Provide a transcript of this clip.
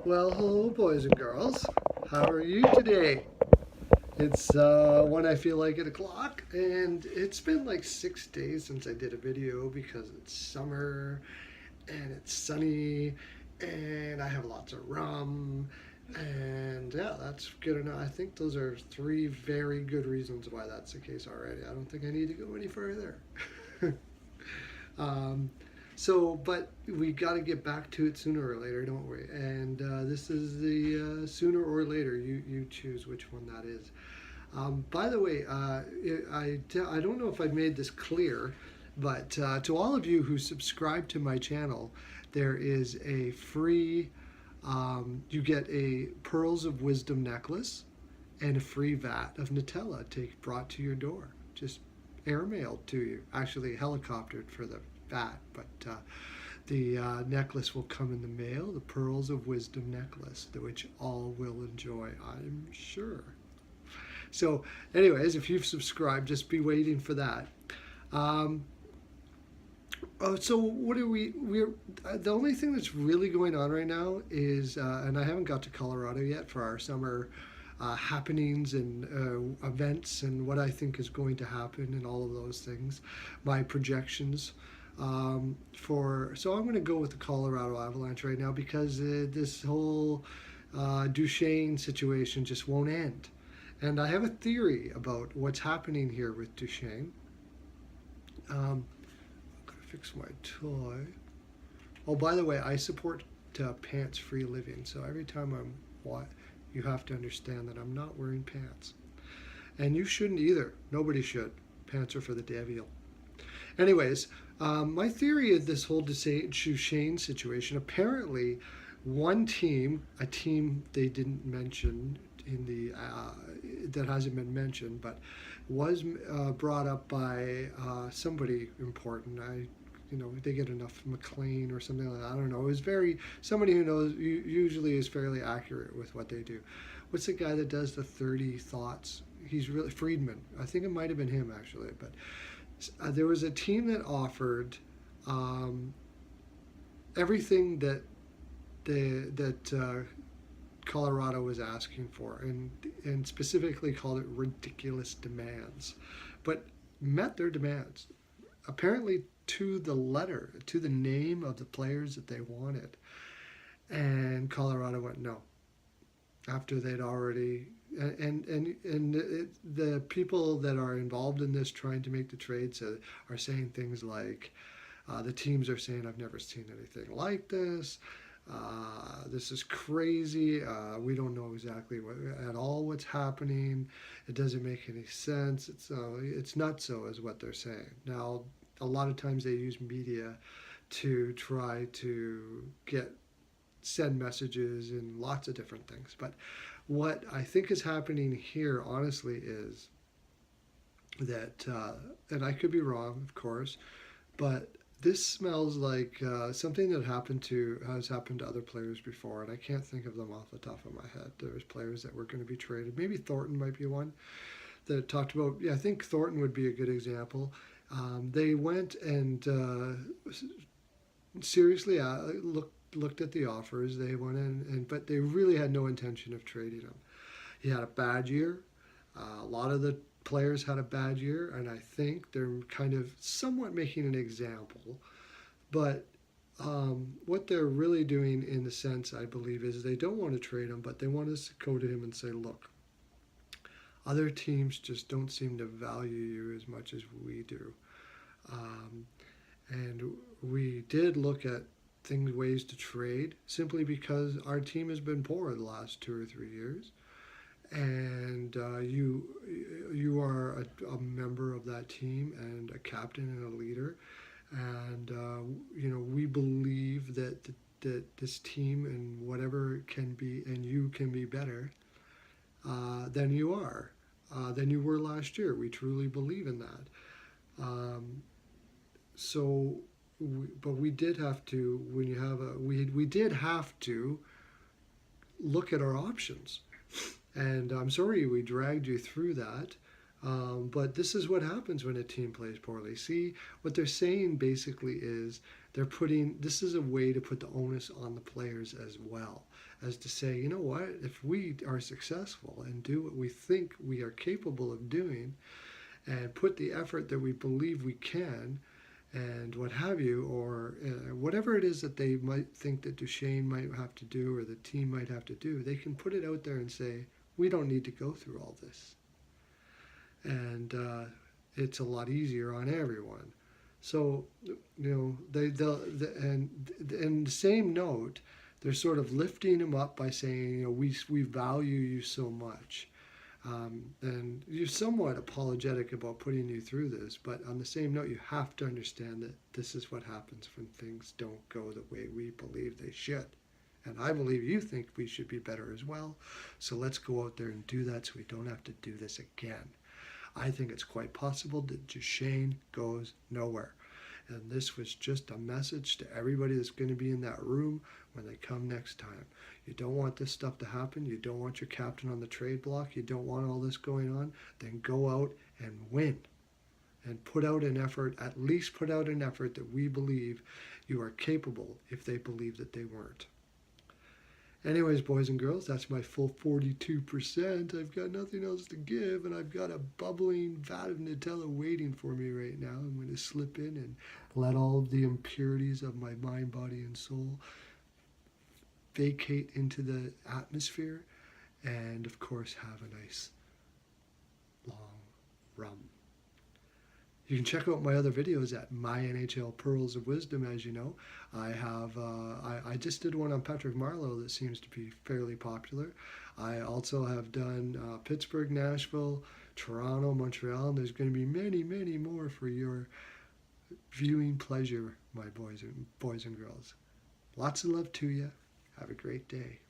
Well, hello, boys and girls. How are you today? It's when I feel like 8 o'clock, and it's been like 6 days since I did a video because it's summer and it's sunny, and I have lots of rum, and yeah, that's good enough. I think those are three very good reasons why that's the case already. I don't think I need to go any further. Um, but we got to get back to it sooner or later, don't we? And this is the sooner or later. You choose which one that is. By the way, I don't know if I made this clear, but to all of you who subscribe to my channel, there is a free, you get a Pearls of Wisdom necklace and a free vat of Nutella brought to your door. Just airmailed to you. Actually, helicoptered for the vat, but the necklace will come in the mail, the Pearls of Wisdom necklace, which all will enjoy, I'm sure. So, anyways, if you've subscribed, just be waiting for that. Um, so what are we're the only thing that's really going on right now is, and I haven't got to Colorado yet for our summer happenings and events and what I think is going to happen and all of those things, my projections. So I'm going to go with the Colorado Avalanche right now because this whole Duchene situation just won't end. And I have a theory about what's happening here with Duchene. I'm going to fix my tie. Oh, by the way, I support pants-free living. So every time you have to understand that I'm not wearing pants. And you shouldn't either. Nobody should. Pants are for the devil. Anyways, my theory of this whole Duchene situation, apparently one team, a team they didn't mention in the that hasn't been mentioned, but was brought up by somebody important. They get enough McLean or something like that. I don't know. It was somebody who knows usually is fairly accurate with what they do. What's the guy that does the 30 thoughts? He's really Friedman. I think it might have been him actually, but there was a team that offered everything that Colorado was asking for, and specifically called it ridiculous demands, but met their demands apparently to the letter, to the name of the players that they wanted, and Colorado went no after they'd already the people that are involved in this trying to make the trades are saying things like the teams are saying, I've never seen anything like this. This is crazy. We don't know exactly at all what's happening. It doesn't make any sense. It's not so, is what they're saying. Now, a lot of times they use media to try to send messages and lots of different things. But what I think is happening here, honestly, is that, and I could be wrong, of course, but this smells like something that has happened to other players before, and I can't think of them off the top of my head. There's players that were going to be traded. Maybe Thornton might be one that talked about. Yeah, I think Thornton would be a good example. They went and seriously looked at the offers. They went in, but they really had no intention of trading him. He had a bad year. A lot of the players had a bad year, and I think they're kind of somewhat making an example. But what they're really doing, in the sense, I believe, is they don't want to trade him, but they want us to go to him and say, look, other teams just don't seem to value you as much as we do. And we did look at ways to trade, simply because our team has been poor the last 2 or 3 years. And you are a member of that team and a captain and a leader, and we believe that this team and whatever it can be, and you can be better than you were last year. We truly believe in that. But we did have to, we did have to look at our options. And I'm sorry we dragged you through that. But this is what happens when a team plays poorly. See, what they're saying basically is This is a way to put the onus on the players as well, as to say, you know what, if we are successful and do what we think we are capable of doing and put the effort that we believe we can and what have you, or whatever it is that they might think that Duchene might have to do or the team might have to do, they can put it out there and say, we don't need to go through all this. And it's a lot easier on everyone. So, and in the same note, they're sort of lifting him up by saying, we value you so much. And you're somewhat apologetic about putting you through this, but on the same note, you have to understand that this is what happens when things don't go the way we believe they should. And I believe you think we should be better as well. So let's go out there and do that so we don't have to do this again. I think it's quite possible that Duchene goes nowhere. And this was just a message to everybody that's going to be in that room when they come next time. You don't want this stuff to happen. You don't want your captain on the trade block. You don't want all this going on. Then go out and win. And put out an effort, at least put out an effort that we believe you are capable if they believe that they weren't. Anyways, boys and girls, that's my full 42%. I've got nothing else to give, and I've got a bubbling vat of Nutella waiting for me right now. I'm going to slip in and let all of the impurities of my mind, body, and soul vacate into the atmosphere, and of course have a nice long rum. You can check out my other videos at my NHL Pearls of Wisdom. As you know, I have I just did one on Patrick Marleau that seems to be fairly popular. I also have done Pittsburgh, Nashville, Toronto, Montreal, and there's going to be many, many more for your viewing pleasure, my boys and girls. Lots of love to you. Have a great day.